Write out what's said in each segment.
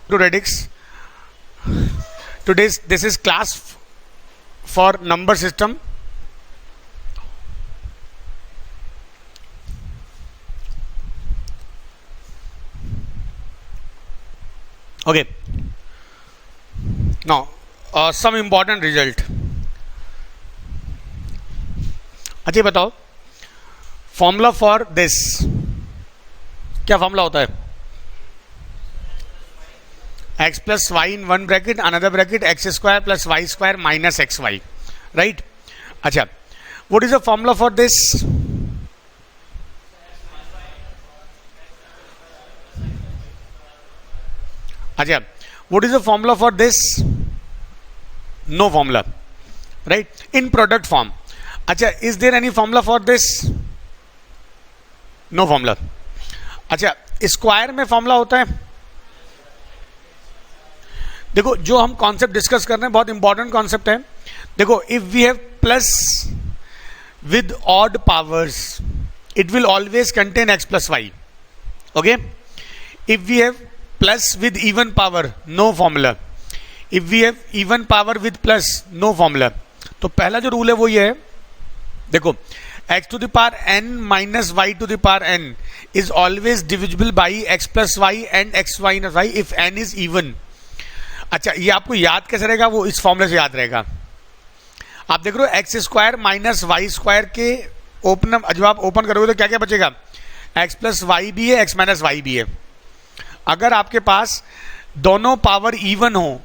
to Radix. Today's this is class for number system. Okay. Now, some important result. अच्छा बताओ, formula for this क्या formula होता है? x plus y in one bracket another bracket x square plus y square minus x y, right? अच्छा, what is the formula for this? अच्छा, what is the formula for this? No formula, right? In product form. अच्छा, is there any formula for this? No formula. अच्छा, square में formula होता है? देखो, जो हम कॉन्सेप्ट डिस्कस कर रहे हैं बहुत इंपॉर्टेंट कॉन्सेप्ट है. देखो, if we have plus with odd powers it will always contain x plus y. Okay, if we have plus with even power no formula. If we have even power with plus no formula. तो पहला जो rule है वो ये है, देखो, x to the power n minus y to the power n is always divisible by x plus y and x minus y if n is even. अच्छा, ये आपको याद कैसे रहेगा? वो इस फॉर्मूले से याद रहेगा. आप देख रहे हो x square minus y square के ओपन, जब आप ओपन करोगे तो क्या क्या बचेगा? एक्स प्लस वाई भी है, एक्स माइनस वाई भी है. अगर आपके पास दोनों पावर इवन हो,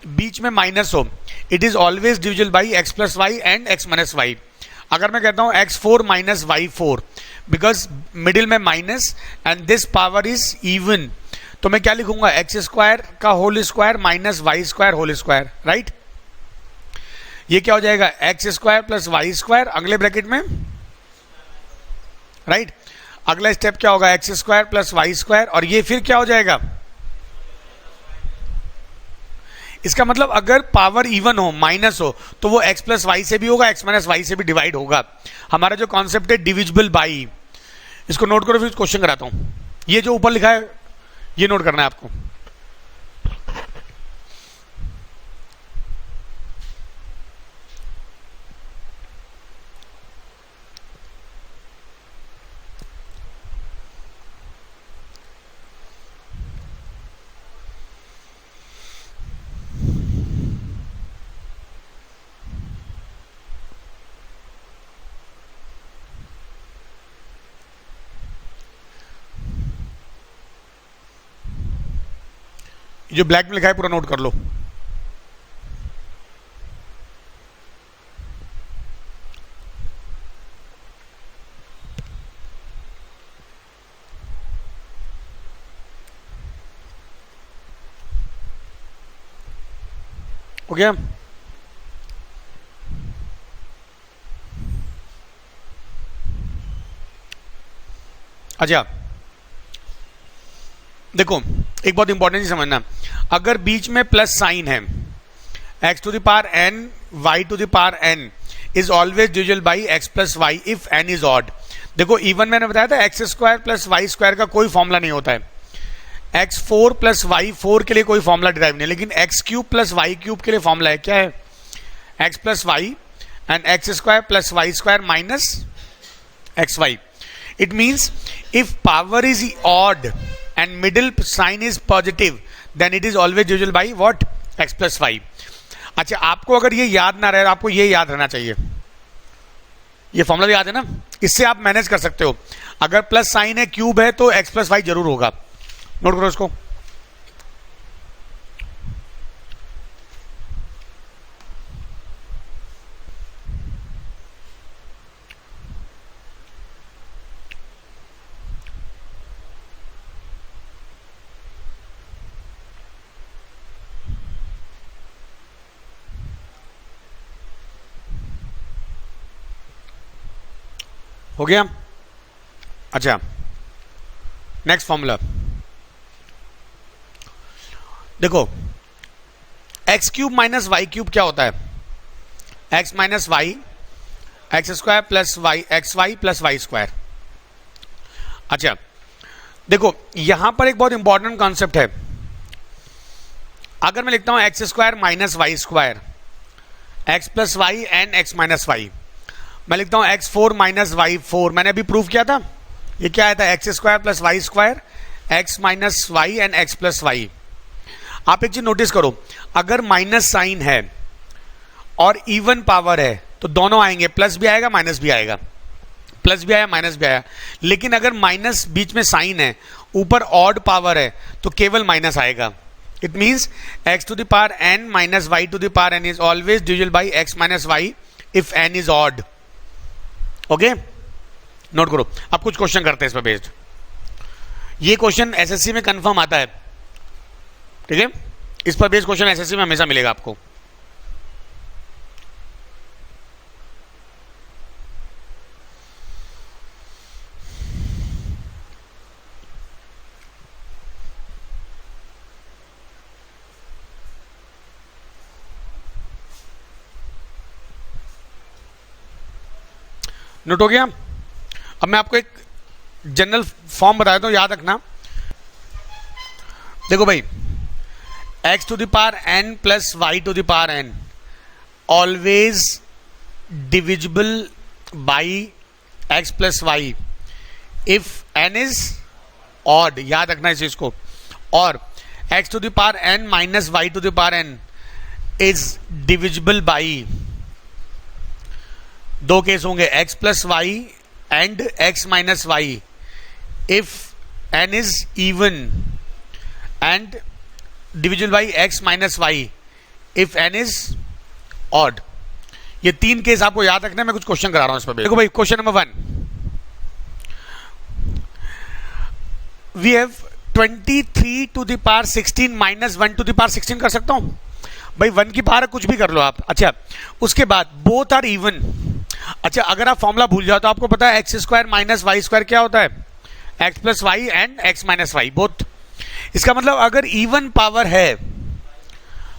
बीच में माइनस हो, it is always divisible by x plus y and x minus y. अगर मैं कहता हूं x4 minus y4 because middle में minus and this power is even, तो मैं क्या लिखूंगा? एक्स स्क्वायर का whole square minus y square whole square, right? ये क्या हो जाएगा? X square plus y square अगले ब्रैकेट में, राइट? अगला स्टेप क्या होगा? X square plus y square, और ये फिर क्या हो जाएगा? इसका मतलब अगर पावर इवन हो, माइनस हो, तो वो x प्लस वाई से भी होगा, x माइनस वाई से भी डिवाइड होगा. हमारा जो कॉन्सेप्ट है डिविजिबल बाई, इसको नोट करो, फिर क्वेश्चन कराता हूं. ये जो ऊपर लिखा है ये नोट करना है आपको. जो ब्लैक में लिखा है पूरा नोट कर लो. हो गया? अच्छा, देखो, एक बहुत इंपॉर्टेंट चीज समझना. अगर बीच में प्लस साइन है, x to the power n y to the power n is always divisible by x plus y if n is odd. देखो, इवन मैंने बताया था x square plus y square का कोई फॉर्मूला नहीं होता है. x4 प्लस वाई 4 के लिए कोई फॉर्मूला डिराइव नहीं, लेकिन x cube plus y cube के लिए फॉर्मूला है. क्या है? x plus y and x square plus y square minus x y. It means if power is odd and middle sign is positive then it is always divisible by what? x plus y. अच्छा, आपको अगर ये याद ना रहे, आपको ये याद रहना चाहिए, ये फॉर्मूला याद है ना, इससे आप मैनेज कर सकते हो. अगर प्लस साइन है, क्यूब है, तो x प्लस वाई जरूर होगा. नोट करो इसको. हो गया? अच्छा, नेक्स्ट फॉर्मूला देखो, x cube minus y cube क्या होता है? X minus y x square plus y x y plus y square. अच्छा देखो, यहां पर एक बहुत इंपॉर्टेंट कॉन्सेप्ट है. अगर मैं लिखता हूं x square minus y square, x plus y and x minus y, मैं लिखता हूं x four minus y four, मैंने अभी प्रूव किया था, ये क्या आया था, x square plus y square x minus y and x plus y. आप एक चीज नोटिस करो, अगर माइनस साइन है और इवन पावर है तो दोनों आएंगे, प्लस भी आएगा माइनस भी आएगा, प्लस भी आया माइनस भी आया। लेकिन अगर माइनस बीच में साइन है, ऊपर ऑड पावर है, तो केवल माइनस आएगा। It means x to the power n minus y to the power n is always divisible by x minus y if n is odd. Okay, note करो। अब कुछ क्वेश्चन करते हैं इस पर बेस्ड। ये क्वेश्चन एसएससी में कंफर्म आता है, ठीक है, इस पर बेस्ड क्वेश्चन एसएससी में हमेशा मिलेगा आपको। नोट हो गया। अब मैं आपको एक जनरल फॉर्म बता देता हूं, याद रखना। देखो भाई, x to the power n plus y to the power n always divisible by x plus y if n is odd, याद रखना इस चीज को। और x to the power n minus y to the power n is divisible by, दो case होंगे, x plus y and x minus y if n is even and divisible by x minus y if n is odd. ये तीन case आपको याद रखना है। मैं कुछ क्वेश्चन करा रहा हूं इस पर। देखो भाई, question number 1, we have 23 to the power 16 minus 1 to the power 16 कर सकता हूं भाई, 1 की पावर कुछ भी कर लो आप। अच्छा, उसके बाद बोथ आर इवन। अच्छा, अगर आप फॉर्मूला भूल जाओ तो आपको पता है x square minus y square क्या होता है, x plus y and x minus y both. इसका मतलब अगर इवन पावर है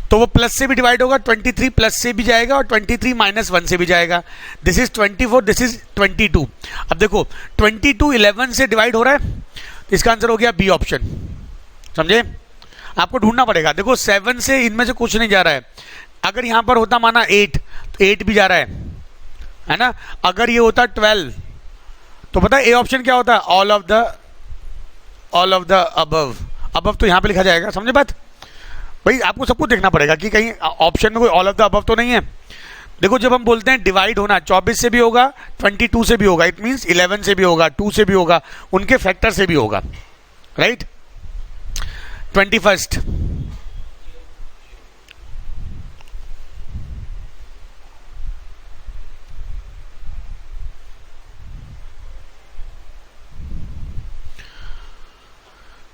तो वो प्लस से भी डिवाइड होगा, 23 प्लस से भी जाएगा और 23 माइनस 1 से भी जाएगा। This is 24, this is 22। अब देखो 22 11 से डिवाइड हो रहा है, तो इसका आंसर हो गया बी ऑप्शन। समझे? आपको ढूंढना पड़ेगा। देखो 7 से इनमें से कुछ नहीं जा रहा है। अगर यहां पर होता माना 8 तो 8 भी जा रहा है ना। अगर ये होता 12 तो पता है ए ऑप्शन क्या होता है, all of the above. Above तो यहां पे लिखा जाएगा। समझे बात भाई? आपको सब कुछ देखना पड़ेगा कि कहीं ऑप्शन में कोई ऑल ऑफ द अबव तो नहीं है। देखो जब हम बोलते हैं डिवाइड होना, 24 से भी होगा, 22 से भी होगा, इट मींस 11 से भी होगा, 2 से भी होगा, उनके फैक्टर से भी होगा, right. 21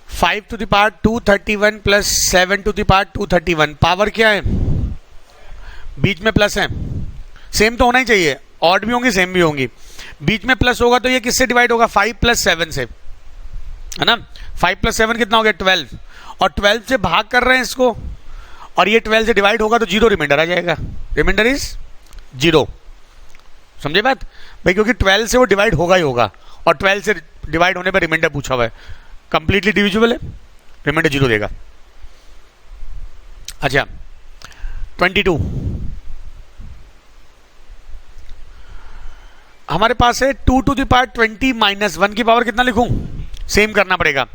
5 to the power 231 plus 7 to the power 231। Power क्या है? बीच में प्लस है। सेम तो होना ही चाहिए, ऑड भी होंगी सेम भी होंगी। बीच में प्लस होगा तो ये किससे डिवाइड होगा? 5 प्लस 7 से, है ना। 5 प्लस 7 कितना हो गया? 12। और 12 से भाग कर रहे हैं इसको, और ये 12 से डिवाइड होगा तो 0 रिमाइंडर आ जाएगा। Reminder is 0। समझे बात भाई? क्योंकि 12 से वो डिवाइड होगा ही होगा, और 12 से डिवाइड होने पर रिमाइंडर पूछा हुआ है, कंप्लीटली डिविजिबल है, रिमाइंडर 0 देगा। अच्छा 22 हमारे पास है 2 टू द पावर 20 माइनस 1 की पावर कितना लिखूं? सेम करना पड़ेगा।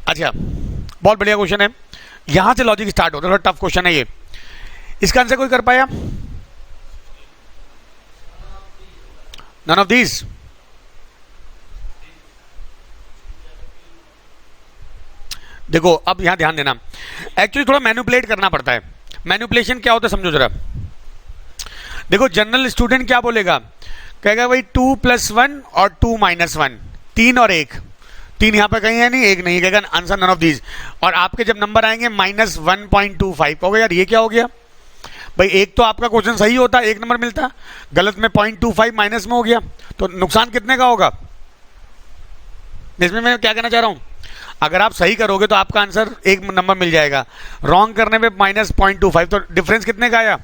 अच्छा बहुत बढ़िया क्वेश्चन है, यहां से लॉजिक स्टार्ट होता है। थोड़ा टफ क्वेश्चन है ये। इसका आंसर कोई कर पाया? None of these. देखो अब यहां ध्यान देना, एक्चुअली थोड़ा मैनिपुलेट करना पड़ता है। मैनिपुलेशन क्या होता है समझो जरा। देखो जनरल स्टूडेंट क्या बोलेगा, कहेगा भाई 2 प्लस 1 और 2 माइनस 1, 3 और 1। 3 यहां पर कहीं है नहीं, 1 नहीं, कहेगा आंसर नन ऑफ दीज। और आपके जब नंबर आएंगे माइनस 1.25, कहोगे यार ये क्या हो गया भाई? एक तो आपका क्वेश्चन सही होता, 1 नंबर मिलता, गलत में 0.25 माइनस में हो गया, तो नुकसान कितने का होगा? इसमें मैं क्या कहना चाह रहा हूं, अगर आप सही करोगे तो आपका आंसर 1 नंबर मिल जाएगा, रॉन्ग करने में माइनस 0.25, तो डिफरेंस कितने का आया?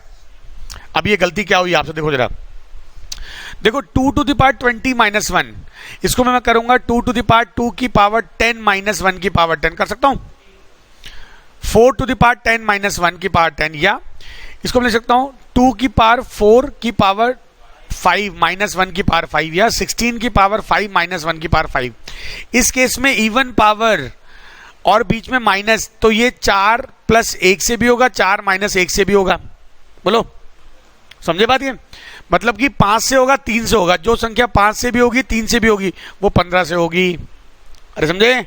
अब ये गलती क्या हुई आपसे, देखो जरा। देखो 2 टू द पावर 20 माइनस 1, इसको मैं करूंगा 2 टू द पावर 2 की पावर 10 माइनस 1 की पावर 10 कर सकता हूं। 4 टू द पावर 10 माइनस 1 की पावर 10, या इसको मैं लिख सकता हूं 2 की पावर 4 की पावर 5 माइनस 1 की पावर 5, या 16 की पावर 5 माइनस 1 की पावर 5। इस केस में इवन पावर और बीच में माइनस, तो ये 4 प्लस 1 से भी होगा, 4 माइनस 1 से भी होगा। बोलो, समझे बात ये? मतलब कि 5 से होगा, 3 से होगा, जो संख्या 5 से भी होगी 3 से भी होगी वो 15 से होगी। अरे समझे?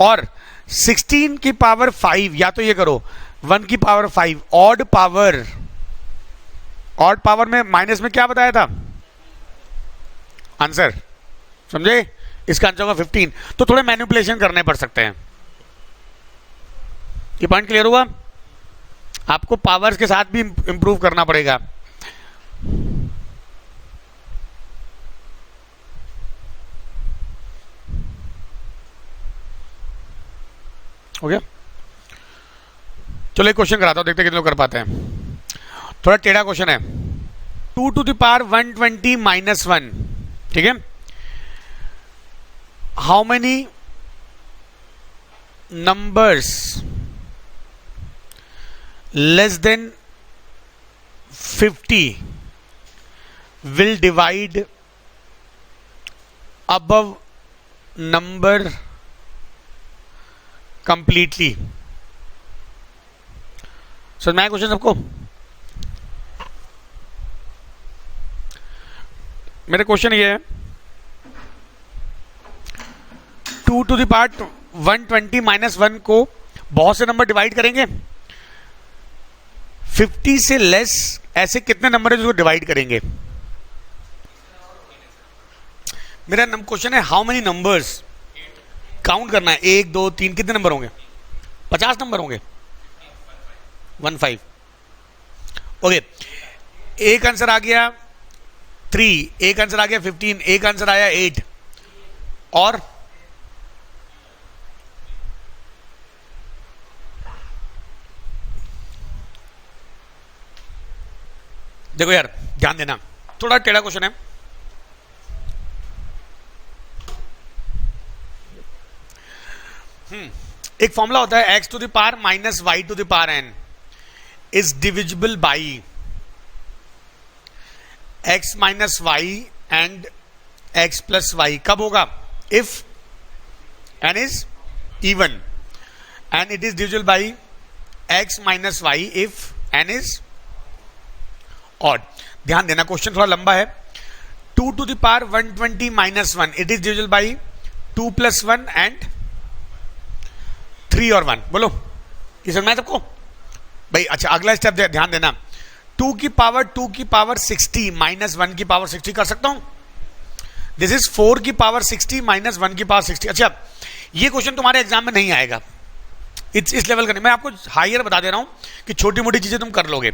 और 16 की पावर 5, या तो ये करो 1 की power 5 odd power, odd power में माइनस में क्या बताया था आंसर, समझे? इसका आंसर होगा 15। तो थोड़े मैनिपुलेशन करने पड़ सकते हैं। ये पॉइंट क्लियर हुआ? आपको पावर्स के साथ भी इंप्रूव करना पड़ेगा। हो गया? चलो एक क्वेश्चन कराता हूं, देखते कितने लोग कर पाते हैं। थोड़ा टेढ़ा क्वेश्चन है। 2 टू द पावर 120 माइनस 1, ठीक है? How many numbers less than 50 will divide above number completely? समझ में आया क्वेश्चन सबको? मेरा क्वेश्चन ये है, 2 टू द पावर 120 माइनस 1 को बहुत से नंबर डिवाइड करेंगे, 50 से लेस ऐसे कितने नंबर है जिसको डिवाइड करेंगे? मेरा क्वेश्चन है हाउ मेनी नंबर्स, काउंट करना है 1 2 3, कितने नंबर होंगे? 50 नंबर होंगे, 15। ओके, एक आंसर आ गया 3, एक आंसर आ गया 15, एक आंसर आया 8, और देखो यार ध्यान देना, थोड़ा टेढ़ा क्वेश्चन है। एक फॉर्मूला होता है x to the power minus y to the power n is divisible by x minus y and x plus y. कब होगा? If n is even, and it is divisible by x minus y if n is odd. ध्यान देना question थोड़ा लंबा है। 2 to the power 120 minus 1 it is divisible by 2 plus 1 and 3 और 1। बोलो, ये समझ में सबको भाई? अच्छा, अगला स्टेप ध्यान देना, 2 की पावर 60 माइनस 1 की पावर 60 कर सकता हूं। दिस इज 4 की पावर 60 माइनस 1 की पावर 60। अच्छा, ये क्वेश्चन तुम्हारे एग्जाम में नहीं आएगा इस लेवल का नहीं, मैं आपको हायर बता दे रहा हूं कि छोटी मोटी चीजें तुम कर लोगे।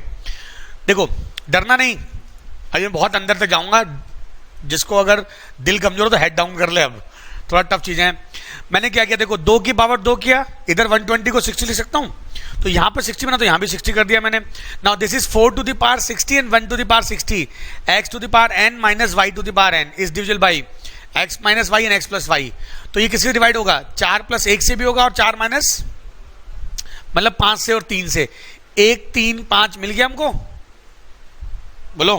देखो, डरना नहीं, अभी मैं बहुत अंदर तक जाऊंगा, जिसको अगर दिल कमजोर हो तो हेड डाउन कर ले। अब थोड़ा टफ चीजें हैं। मैंने क्या किया, देखो 2 की पावर 2 किया, इधर 120 को 60 लिख सकता हूं, तो यहां पर 60 बना तो यहां भी 60 कर दिया मैंने। Now this is 4 to the power 60 and 1 to the power 60, x to the power n minus y to the power n is divisible by x minus y and x plus y. तो ये किससे divide होगा? 4 plus 1 से भी होगा, और 4 minus मतलब 5 से और 3 से। 1 3 5 मिल गया हमको, बोलो।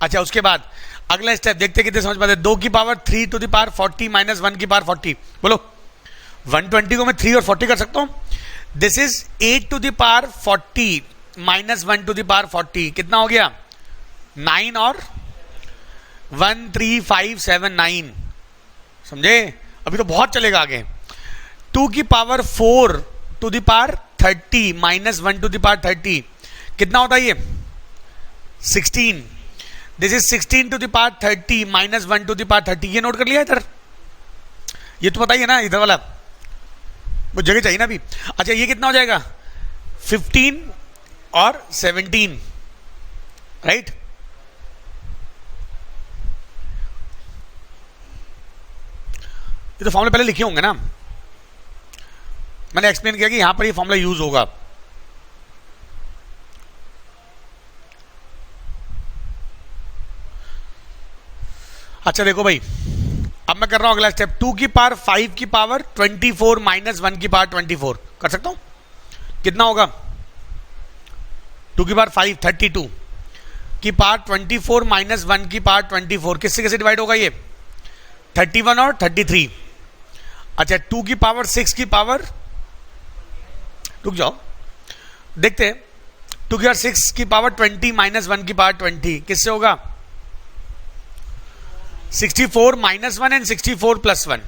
अच्छा, उसके बाद अगला स्टेप देखते कितने समझ पाते। 2 की power 3 to the power 40 minus 1 की पावर 40। बोलो, 120 को मैं 3 और 40 कर सकता हूं। This is 8 to the power 40 minus 1 to the power 40। कितना हो गया? 9 और 1 3 5 7 9। समझे? अभी तो बहुत चलेगा आगे। 2 की power 4 to the power 30 minus 1 to the power 30। कितना होता है ये? 16। This is 16 to the power 30 minus 1 to the power 30। ये नोट कर लिया इधर? ये तो बताइए ना, इधर वाला वो जगह चाहिए ना अभी। अच्छा, ये कितना हो जाएगा? 15 और 17, राइट? ये तो फॉर्मूले पहले लिखे होंगे ना, मैंने एक्सप्लेन किया कि यहां पर ये फॉर्मूला यूज होगा। अच्छा देखो भाई, अब मैं कर रहा हूं अगला स्टेप। 2 की पावर 5 की पावर 24 माइनस 1 की पावर 24 कर सकता हूं। कितना होगा 2 की पावर 5 32 की पावर 24 माइनस 1 की पावर 24 किससे कैसे डिवाइड होगा ये 31 और 33। अच्छा 2 की पावर 6 की पावर, रुक जाओ देखते हैं, 2 की पावर 6 की पावर 20 माइनस 1 की पावर 20 किससे होगा 64 minus 1 and 64 plus 1,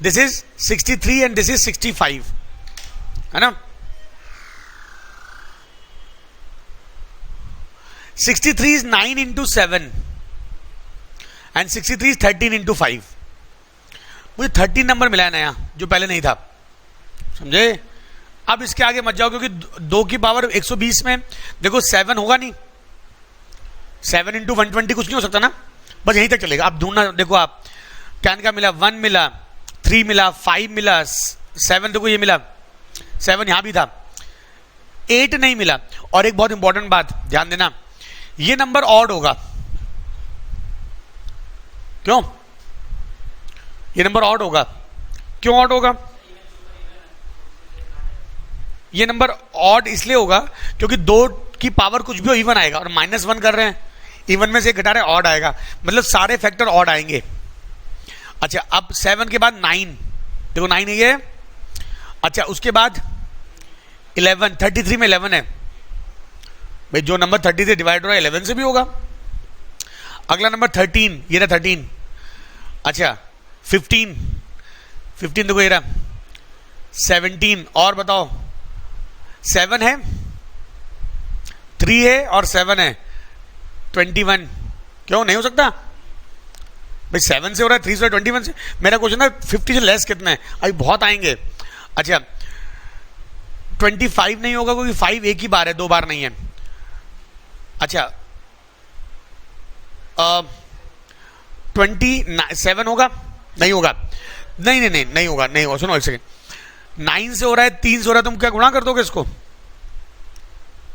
this is 63 and this is 65, है ना। 63 is 9 into 7 and 63 is 13 into 5। मुझे 13 नंबर मिला है नया जो पहले नहीं था, समझे। अब इसके आगे मत जाओ क्योंकि 2 की पावर 120 में देखो 7 होगा नहीं, 7 into 120 कुछ नहीं हो सकता ना, बस यहीं तक चलेगा। अब ढूंढना, देखो आप क्या क्या मिला, 1 मिला, 3 मिला, 5 मिला, 7 देखो ये मिला, 7 यहां भी था, 8 नहीं मिला। और एक बहुत इंपॉर्टेंट बात ध्यान देना, ये नंबर ऑड होगा, क्यों ये नंबर ऑड होगा, क्यों ऑड होगा, ये नंबर ऑड इसलिए होगा क्योंकि 2 की पावर कुछ भी हो इवन आएगा, और -1 कर रहे हैं, इवन में से घटा रहे हैं ऑड आएगा, मतलब सारे फैक्टर ऑड आएंगे। अच्छा अब 7 के बाद 9, देखो 9 है ये। अच्छा उसके बाद 11, 33 में 11 है भाई, जो नंबर 30 से डिवाइड हो रहा है 11 से भी होगा। अगला नंबर 13, ये रहा 13। अच्छा 15 देखो ये रहा 17, और बताओ 7 है, 3 है और 7 है 21, क्यों नहीं हो सकता भाई, 7 से हो रहा है, 3 से 21 से। मेरा क्वेश्चन है 50 से लेस कितना है, अभी बहुत आएंगे। अच्छा 25 नहीं होगा क्योंकि 5 एक ही बार है, 2 बार नहीं है। अच्छा 27 होगा, नहीं होगा, नहीं होगा, नहीं होगा, सुनो एक सेकेंड। 9 से हो रहा है, 3 से हो रहा है, तुम क्या गुणा कर दोगे इसको,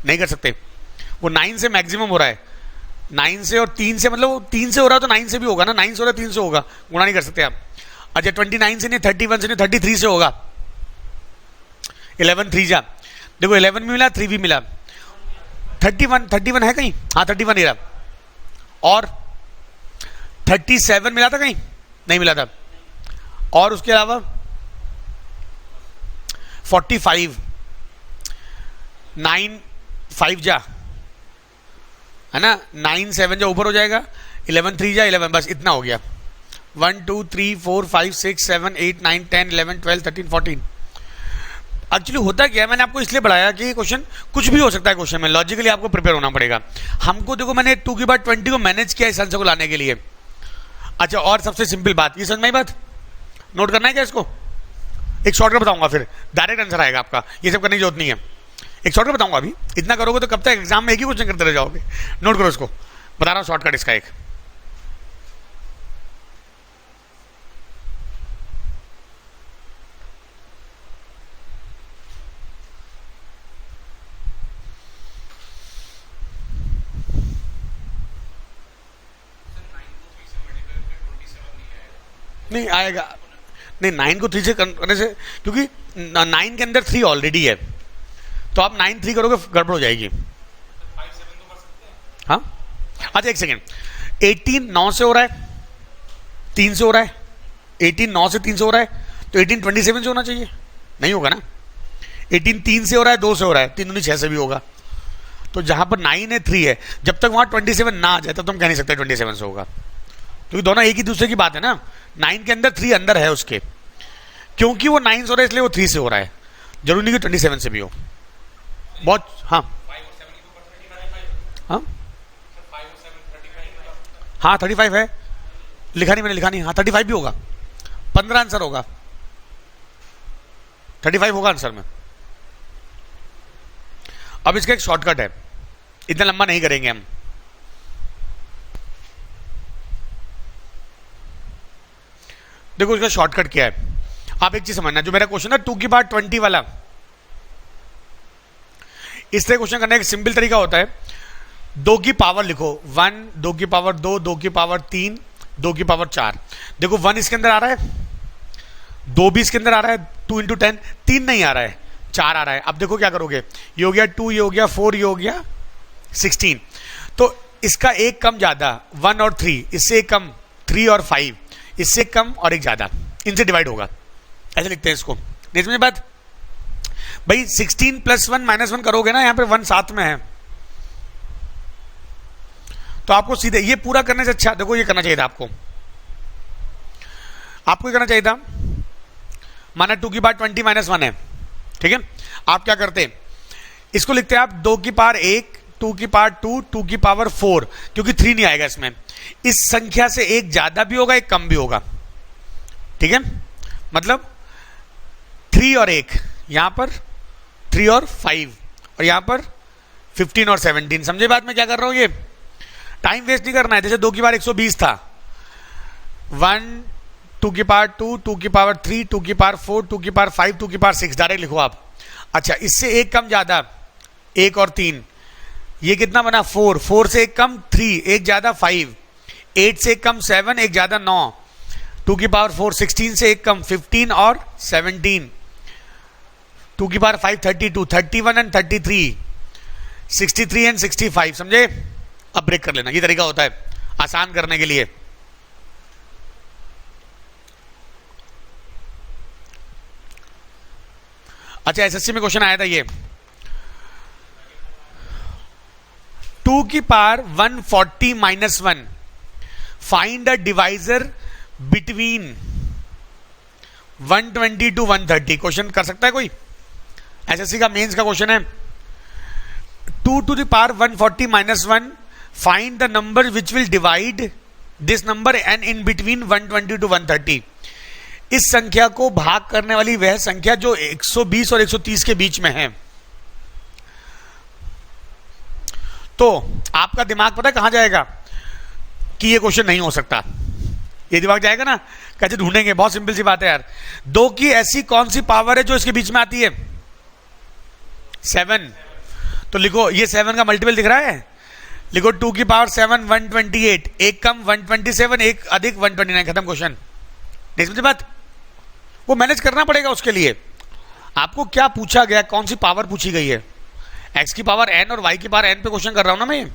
नहीं कर सकते, वो 9 से मैक्सिमम हो रहा है, 9 से और 3 से, मतलब वो 3 से हो रहा है तो 9 से भी होगा ना, 9 से हो रहा है 3 से होगा, गुणा नहीं कर सकते आप। अच्छा 29 से नहीं, 31 से नहीं, 33 से होगा, 11 3 जा, देखो 11 भी मिला, 3 भी मिला, 31 है कहीं, हाँ 31 ही रहा, और 37 मिला था कहीं, नहीं मिला था, और उसके अलावा 45, 9 5 जा, है ना, 9 7 जा ऊपर हो जाएगा, 11 3 जा 11, बस इतना हो गया। 1 2 3 4 5 6 7 8 9 10 11 12 13 14। एक्चुअली होता क्या है, मैंने आपको इसलिए बढ़ाया कि क्वेश्चन कुछ भी हो सकता है, क्वेश्चन में लॉजिकली आपको प्रिपेयर होना पड़ेगा। हमको देखो मैंने 2 की बार 20 को मैनेज किया इस आंसर को लाने के लिए। अच्छा और सबसे सिंपल बात, ये समझ में आई बात, नोट करना है क्या इसको, एक शॉर्टकट बताऊंगा फिर डायरेक्ट आंसर आएगा आपका, ये सब करने की जरूरत नहीं है, एक शॉर्टकट बताऊंगा। अभी इतना करोगे तो कब तक एग्जाम में एक ही क्वेश्चन करते रह जाओगे। नोट करो इसको, बता रहा हूं शॉर्टकट इसका एक। नहीं आएगा, नहीं 9 को 3 से करने से, क्योंकि 9 के अंदर 3 ऑलरेडी है, तो आप 9 3 करोगे गड़बड़ हो जाएगी। हाँ अच्छा एक सेकेंड, 18 9 से हो रहा है, 3 से हो रहा है, 18 9 से 3 से हो रहा है, तो 18 27 से होना चाहिए, नहीं होगा ना। 18 3 से हो रहा है, 2 से हो रहा है, 3 दूनी 6 से भी होगा, तो जहां पर 9 है 3 है, जब तक वहां 27 ना आ जाए तब तुम कह नहीं सकते 27 से होगा, क्योंकि दोनों एक ही दूसरे की बात है ना। 9 के अंदर 3 अंदर है उसके, क्योंकि वो 9 से हो रहा है इसलिए वो 3 से हो रहा है, जरूरी नहीं कि 27 से भी हो। बहुत हाँ हाँ हाँ 35 है, लिखा नहीं मैंने, लिखा नहीं, हाँ 35 भी होगा, 15 आंसर होगा, 35 होगा आंसर में। अब इसका एक शॉर्टकट है, इतना लंबा नहीं करेंगे हम। देखो इसका शॉर्टकट क्या है, आप एक चीज समझना, जो मेरा क्वेश्चन है 2 की पावर 20 वाला, इस तरह क्वेश्चन करने का सिंपल तरीका होता है, 2 की पावर लिखो, 1 2 की पावर 2 2 की पावर 3 2 की पावर 4। देखो 1 इसके अंदर आ रहा है, 2 भी इसके अंदर आ रहा है, 2 इंटू 10, 3 नहीं आ रहा है, 4 आ रहा है। अब देखो क्या करोगे, ये हो गया 2, ये हो गया 4, ये हो गया 16। तो इसका एक कम ज्यादा 1 और 3, इससे एक कम 3 और 5, इससे कम और एक ज्यादा, इनसे डिवाइड होगा, ऐसे लिखते हैं इसको। नहीं समझे बात भाई? 16 + 1 - 1 करोगे ना, यहां पे 1 साथ में है, तो आपको सीधे ये पूरा करने से अच्छा देखो ये करना चाहिए था आपको करना चाहिए था, माना 2 की पावर 20 - 1 है, ठीक है। आप क्या करते, इसको लिखते हैं आप 2 की पावर 1, 2 की पावर 2, 2 की पावर 4, क्योंकि 3 नहीं आएगा इसमें। इस संख्या से एक ज्यादा भी होगा, एक कम भी होगा, ठीक है। मतलब 3 और 1, यहां पर 3 और 5, और यहां पर 15 और 17। समझे बात में क्या कर रहा हूं? ये टाइम वेस्ट नहीं करना है। जैसे 2 की पावर 120 था, 1, 2 की पावर 2, 2 की पावर 3, 2 की पावर 4, 2 की पावर 5, 2 की पावर 6, डायरेक्ट लिखो आप। अच्छा, इससे एक कम ज्यादा 1 और 3, ये कितना बना 4, 4 से एक कम 3, एक ज्यादा 5, 8 से एक कम 7, एक ज्यादा 9, 2 की पावर 4, 16 से एक कम 15 और 17, 2 की पावर 5 32, 31 एंड 33, 63 एंड 65। समझे? अब ब्रेक कर लेना, ये तरीका होता है आसान करने के लिए। अच्छा, एसएससी में क्वेश्चन आया था ये, 2 की power 140 - 1, find a divisor between 120 to 130। Question कर सकता है कोई? एसएससी का मेंस का क्वेश्चन है। 2 to the power 140 - 1, find the number which will divide this number and in between 120 to 130। इस संख्या को भाग करने वाली वह संख्या जो 120 और 130 के बीच में है। तो आपका दिमाग पता है कहां जाएगा कि ये क्वेश्चन नहीं हो सकता? ये दिमाग जाएगा ना, कैसे ढूंढेंगे? बहुत सिंपल सी बात है यार। 2 की ऐसी कौन सी पावर है जो इसके बीच में आती है? 7। तो लिखो, ये 7 का मल्टीपल दिख रहा है, लिखो 2 की पावर 7 128, एक कम 127, एक अधिक 129। खत्म क्वेश्चन। नहीं समझे बात? वो मैनेज करना पड़ेगा उसके लिए। आपको क्या पूछा गया, कौन सी पावर पूछी गई है? x की पावर n और y की पावर n पे क्वेश्चन कर रहा हूं ना मैं,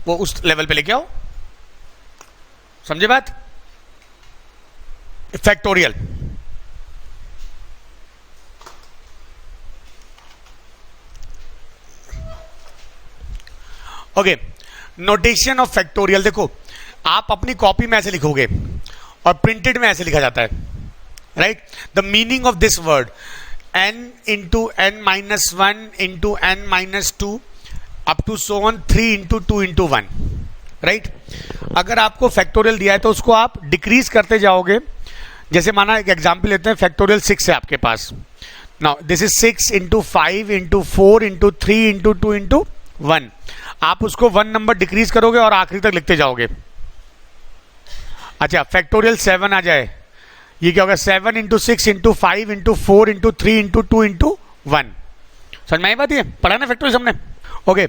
वो उस लेवल पे लेके आओ। समझे बात? Factorial, okay. Notation of factorial देखो, आप अपनी कॉपी में ऐसे लिखोगे और प्रिंटेड में ऐसे लिखा जाता है, right? The meaning of this word, n into n minus 1 into n minus 2 up to so on 3 into 2 into 1, right? अगर आपको फैक्टोरियल दिया है तो उसको आप डिक्रीज करते जाओगे। जैसे माना एक एग्जांपल लेते हैं, फैक्टोरियल 6 है आपके पास। Now this is 6 into 5 into 4 into 3 into 2 into 1। आप उसको 1 नंबर डिक्रीज करोगे और आखिरी तक लिखते जाओगे। अच्छा, फैक्टोरियल 7 आ जाए, ये क्या होगा? 7 into 6 into 5 into 4 into 3 into 2 into 1। समझ में आई बात? ये पढ़ा ना फैक्टोरियल हमने, ओके।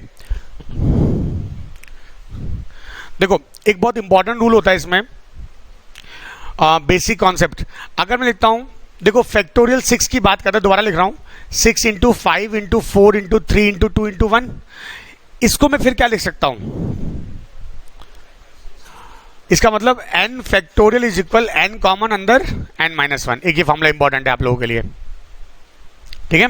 देखो, एक बहुत इंपॉर्टेंट रूल होता है इसमें, बेसिक कॉन्सेप्ट। अगर मैं लिखता हूं, देखो फैक्टोरियल 6 की बात करते हैं, दोबारा लिख रहा हूं, 6 into 5 into 4 into 3 into 2 into 1। इसको मैं फिर क्या लिख सकता हूं? इसका मतलब n factorial is equal n common अंदर n - 1। एक ये फॉर्मूला इंपॉर्टेंट है आप लोगों के लिए, ठीक है?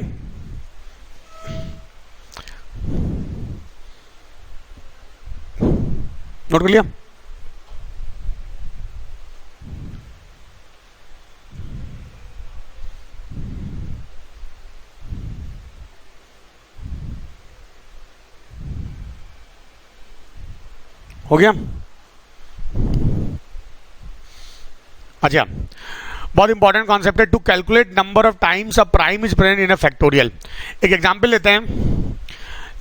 नोट कर लिया? हो गया? अच्छा, बहुत इंपॉर्टेंट कॉन्सेप्ट है, to calculate number of times a prime is present in a factorial. एक एग्जांपल लेते हैं,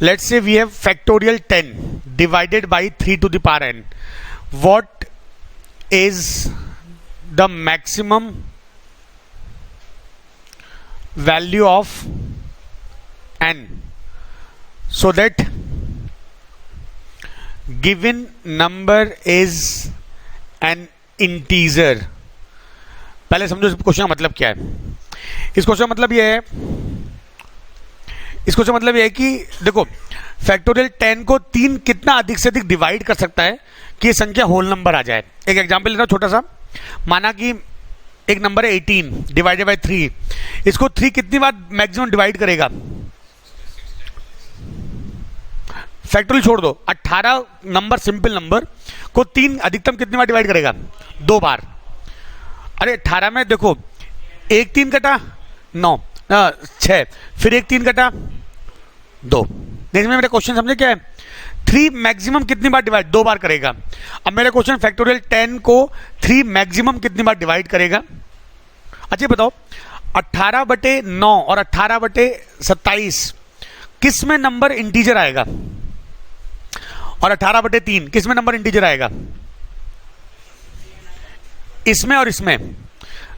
let's say we have factorial 10 divided by 3 to the power n। What is the maximum value of n so that given number is an integer। पहले समझो इस question का मतलब क्या है। इस क्वेश्चन का मतलब ये है, इसको से मतलब ये है कि देखो फैक्टोरियल 10 को 3 कितना अधिक से अधिक डिवाइड कर सकता है कि ये संख्या होल नंबर आ जाए। एक एग्जांपल लेना छोटा सा, माना कि एक नंबर है 18 डिवाइडेड बाय 3, इसको 3 कितनी बार मैक्सिमम डिवाइड करेगा? फैक्टोरियल छोड़ दो, 18 नंबर सिंपल नंबर को 3 अधिकतम कितनी बार डिवाइड करेगा? 2 बार। अरे 18 में देखो एक 3 कटा 9 6, फिर एक 3 कटा 2। देखिए मेरा क्वेश्चन समझे क्या है? 3 मैक्सिमम कितनी बार डिवाइड? 2 बार करेगा। अब मेरा क्वेश्चन फैक्टोरियल 10 को 3 मैक्सिमम कितनी बार डिवाइड करेगा? अच्छा बताओ 18/9 और 18/27 किस में नंबर इंटीजर आएगा? और 18/3 किस में नंबर इंटीजर आएगा? इसमें और इसमें।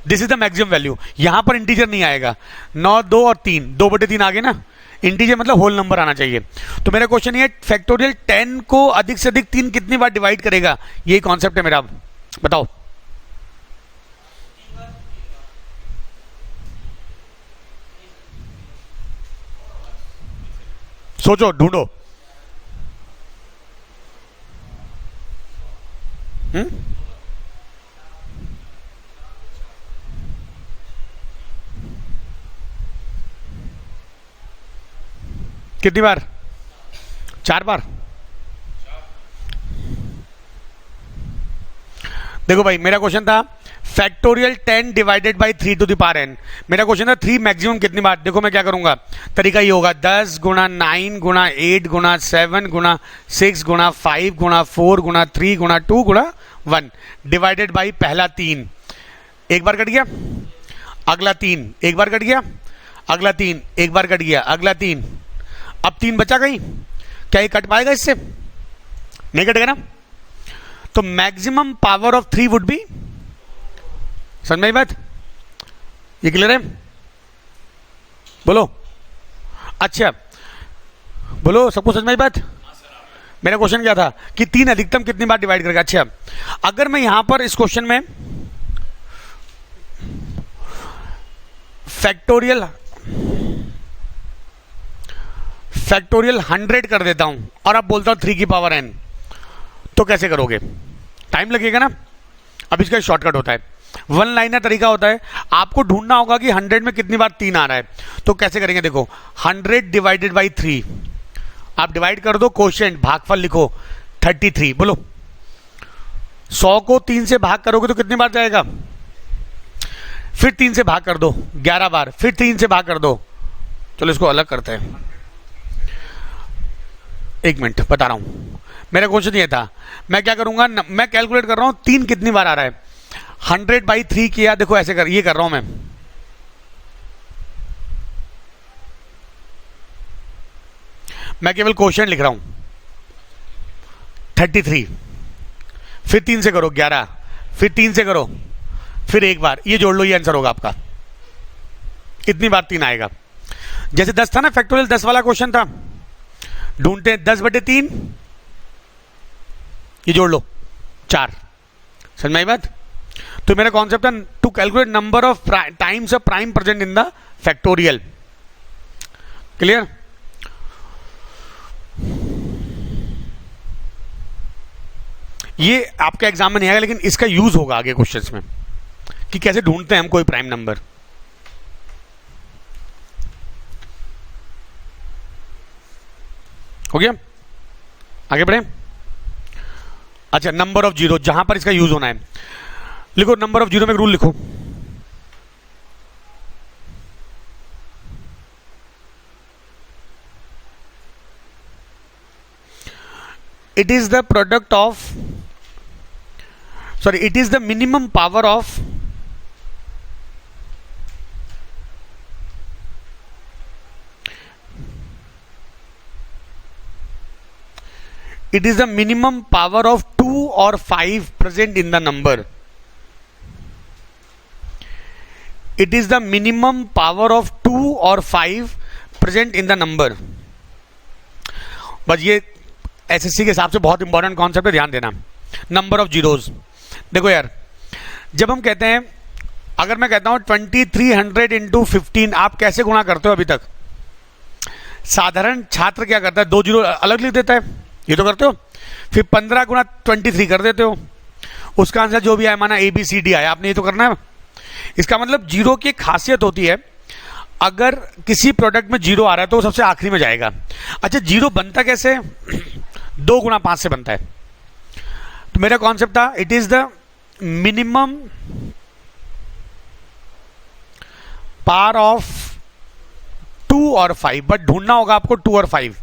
This is the maximum value. यहां पर इंटीजर नहीं आएगा। 9 2 और 3 2/3 आ गए ना, इंटीजर मतलब होल नंबर आना चाहिए। तो मेरा क्वेश्चन ये फैक्टोरियल 10 को अधिक से अधिक 3 कितनी बार डिवाइड करेगा? यही कॉन्सेप्ट है मेरा, बताओ। सोचो, ढूंढो। कितनी बार? 4 बार। देखो भाई मेरा क्वेश्चन था factorial 10 divided by 3 to the power n। मेरा क्वेश्चन था 3 मैक्सिमम कितनी बार? देखो मैं क्या करूंगा, तरीका ये होगा 10 गुणा 9 गुणा 8 गुणा 7 गुणा 6 गुणा 5 गुणा 4 गुणा 3 गुणा 2 गुणा 1 डिवाइडेड बाई पहला 3, एक बार कट गया, अगला 3 एक बार कट गया, अगला 3 एक बार कट गया, अगला 3, अब 3 बचा कहीं, क्या ये कट पाएगा इससे? नहीं कटेगा ना। तो maximum power of 3 would be, समझ में बात? ये क्लियर है? बोलो। अच्छा बोलो, सबको समझ में बात? मेरा क्वेश्चन क्या था कि 3 अधिकतम कितनी बार डिवाइड करेगा। अच्छा अगर मैं यहां पर इस क्वेश्चन में फैक्टोरियल 100 कर देता हूं और अब बोलता हूं 3 की पावर n, तो कैसे करोगे? टाइम लगेगा ना। अब इसका शॉर्टकट होता है, वन लाइनर तरीका होता है। आपको ढूंढना होगा कि 100 में कितनी बार 3 आ रहा है। तो कैसे करेंगे? देखो 100 डिवाइडेड बाई 3, आप डिवाइड कर दो, क्वोशिएंट भागफल लिखो 33। बोलो 100 को 3 से भाग करोगे तो कितनी बार जाएगा? फिर 3 से भाग कर दो 11 बार, फिर 3 से भाग कर दो। चलो इसको अलग करते हैं, एक मिनट बता रहा हूं। मेरा क्वेश्चन ये था, मैं क्या करूंगा, मैं कैलकुलेट कर रहा हूं 3 कितनी बार आ रहा है। 100/3 किया, देखो ऐसे कर, ये कर रहा हूं मैं केवल क्वेश्चन लिख रहा हूं 33, फिर 3 से करो 11, फिर 3 से करो, फिर एक बार, ये जोड़ लो, ये आंसर होगा आपका। इतनी बार 3 आएगा। जैसे 10 था ना, फैक्टोरियल 10 वाला क्वेश्चन था, ढूंढते हैं 10/3, ये जोड़ लो 4। समझ में आई बात? तो मेरा कॉन्सेप्ट है to calculate number of times of prime present in the factorial. Clear? ये आपके एग्जाम में नहीं आएगा, लेकिन इसका यूज होगा आगे क्वेश्चंस में कि कैसे ढूंढते हैं हम कोई प्राइम नंबर। हो गया? आगे बढ़े। अच्छा नंबर ऑफ जीरो, जहां पर इसका यूज होना है, लिखो नंबर ऑफ जीरो में एक रूल लिखो, it is the product of, sorry, it is the minimum power of it is the minimum power of 2 or 5 present in the number. It is the minimum power of 2 or 5 present in the number. बस ये SSC के हिसाब से बहुत important concept है, ध्यान देना। Number of zeros, देखो यार, जब हम कहते हैं, अगर मैं कहता हूं 2300 इंटू 15, आप कैसे गुणा करते हो अभी तक? साधारण छात्र क्या करता है, 2 जीरो अलग लिख देता है, ये तो करते हो। फिर 15 गुणा 23 कर देते हो, उसका आंसर जो भी आया माना ABCD आया, आपने ये तो करना है। इसका मतलब जीरो की एक खासियत होती है, अगर किसी प्रोडक्ट में जीरो आ रहा है तो वो सबसे आखिरी में जाएगा। अच्छा, जीरो बनता कैसे है? 2 गुणा 5 से बनता है। तो मेरा कॉन्सेप्ट था, it is the minimum power of 2 और 5, बट ढूंढना होगा आपको 2 और 5।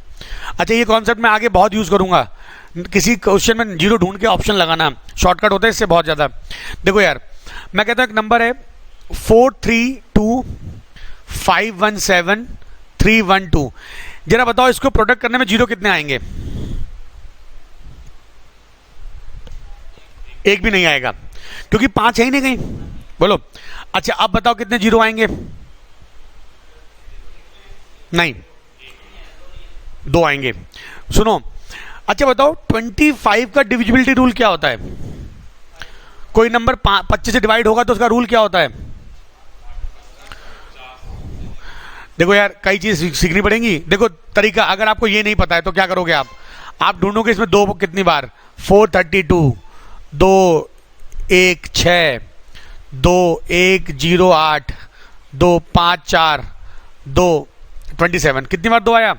अच्छा, ये कॉन्सेप्ट मैं आगे बहुत यूज करूंगा, किसी क्वेश्चन में जीरो ढूंढ के ऑप्शन लगाना, शॉर्टकट होता है इससे बहुत ज्यादा। देखो यार, मैं कहता हूं एक नंबर है 432517312, जरा बताओ इसको प्रोडक्ट करने में जीरो कितने आएंगे? एक भी नहीं आएगा, क्योंकि 5 है ही नहीं कहीं, बोलो। अच्छा, अब बताओ कितने जीरो आएंगे? नहीं, 2 आएंगे। सुनो, अच्छा बताओ 25 का डिविजिबिलिटी रूल क्या होता है? कोई नंबर 25 से डिवाइड होगा तो उसका रूल क्या होता है? देखो यार, कई चीज सीखनी पड़ेंगी। देखो तरीका, अगर आपको ये नहीं पता है तो क्या करोगे आप ढूंढोगे इसमें 2 कितनी बार, 432, 2 1 6, 2 1 0 8, 2 5 4, 2 27, कितनी बार 2 आया?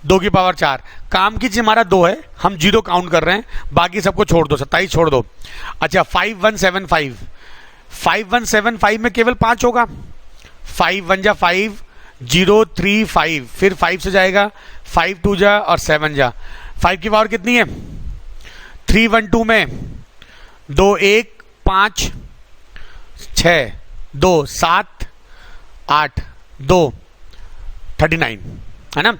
2 की पावर 4। काम की चीज हमारा 2 है, हम जीरो काउंट कर रहे हैं, बाकी सबको छोड़ दो, 27 छोड़ दो। अच्छा, 5175 में केवल 5 होगा। 5 1 जा 5, 0 3 5, फिर 5 से जाएगा, 5 2 जा और 7 जा। 5 की पावर कितनी है? 312 में 2 1 5 6 2 7 8 2 39 है ना।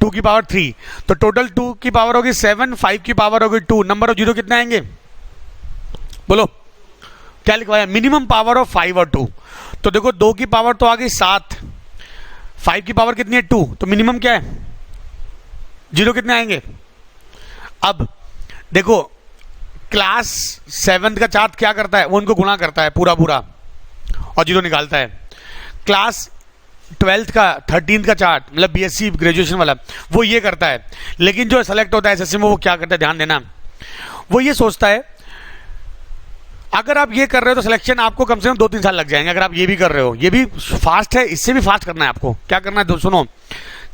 2 की पावर 3, तो टोटल 2 की पावर होगी 7, 5 की पावर होगी 2, नंबर ऑफ जीरो कितने आएंगे? बोलो, क्या लिखवाया? मिनिमम पावर ऑफ 5 और 2। तो देखो 2 की पावर तो आ गई 7, 5 की पावर कितनी है? 2, तो मिनिमम क्या है? जीरो कितने आएंगे? अब देखो, क्लास 7 का चार्ट क्या करता है? वो उनको गुणा करता है पूरा पूरा और जीरो निकालता है। क्लास 12th का 13th का चार्ट, मतलब BSc ग्रेजुएशन वाला, वो ये करता है। लेकिन जो सेलेक्ट होता है SSC में, वो क्या करता है, ध्यान देना, वो ये सोचता है अगर आप ये कर रहे हो तो सिलेक्शन आपको कम से कम 2-3 साल लग जाएंगे। अगर आप ये भी कर रहे हो, ये भी फास्ट है, इससे भी फास्ट करना है आपको। क्या करना है? सुनो,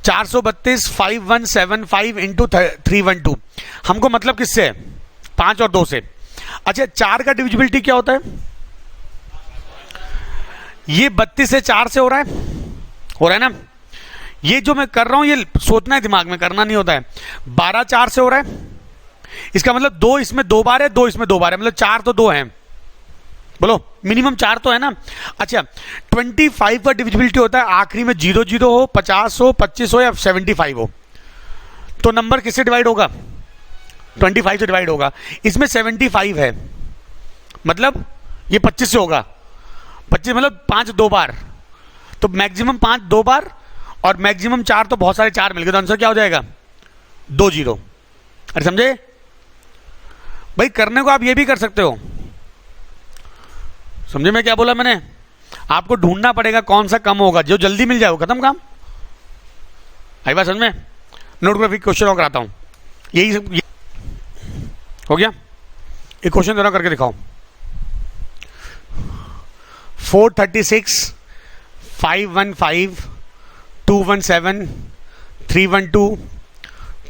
432 5175 इंटू 312, हमको मतलब किससे है? 5 और 2 से। अच्छा, 4 का डिविजिबिलिटी क्या होता है? ये 32 से 4 से हो रहा है ना। ये जो मैं कर रहा हूं ये सोचना है दिमाग में, करना नहीं होता है। 12 4 से हो रहा है, इसका मतलब 2 इसमें 2 बार है, 2 इसमें 2 बार है, मतलब 4 तो 2 है। बोलो, मिनिमम 4 तो है ना। अच्छा, 25 का डिविजिबिलिटी होता है आखिरी में 0 0 हो, 50 हो, 25 हो या 75 हो, तो नंबर किससे डिवाइड होगा? 25 से डिवाइड होगा। इसमें 75 है, मतलब ये 25 से होगा। 25 मतलब 5 2 बार, तो मैक्सिमम 5 2 बार और मैक्सिमम 4, तो बहुत सारे 4 मिल गए, तो आंसर क्या हो जाएगा? 2 0। अरे समझे भाई? करने को आप ये भी कर सकते हो, समझे मैं क्या बोला मैंने? आपको ढूंढना पड़ेगा कौन सा कम होगा, जो जल्दी मिल जाए वो खत्म काम। आई बात समझ में? नोटग्राफी क्वेश्चन और कराता हूं, यही सब हो गया। एक क्वेश्चन दोनों करके दिखाओ। 436 515 217 312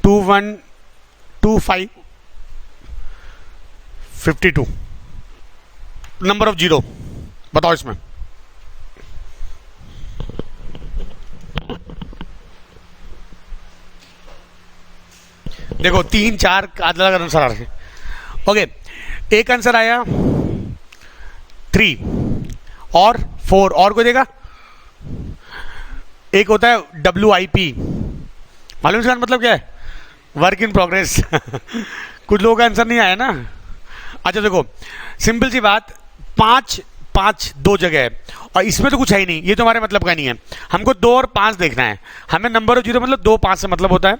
2125 52, नंबर ऑफ जीरो बताओ इसमें। देखो 3 4 अलग अलग आंसर आ रहे हैं। ओके, एक आंसर आया 3 और 4, और कोई देगा? एक होता है WIP, मालूम इसका मतलब क्या है? Work in progress. कुछ लोगों का आंसर नहीं आया ना। अच्छा देखो, सिंपल सी बात, 5 5 2 जगह है और इसमें तो कुछ है ही नहीं, ये तो हमारे मतलब का नहीं है। हमको 2 और 5 देखना है, हमें नंबर ऑफ जीरो मतलब 2 5 से मतलब होता है।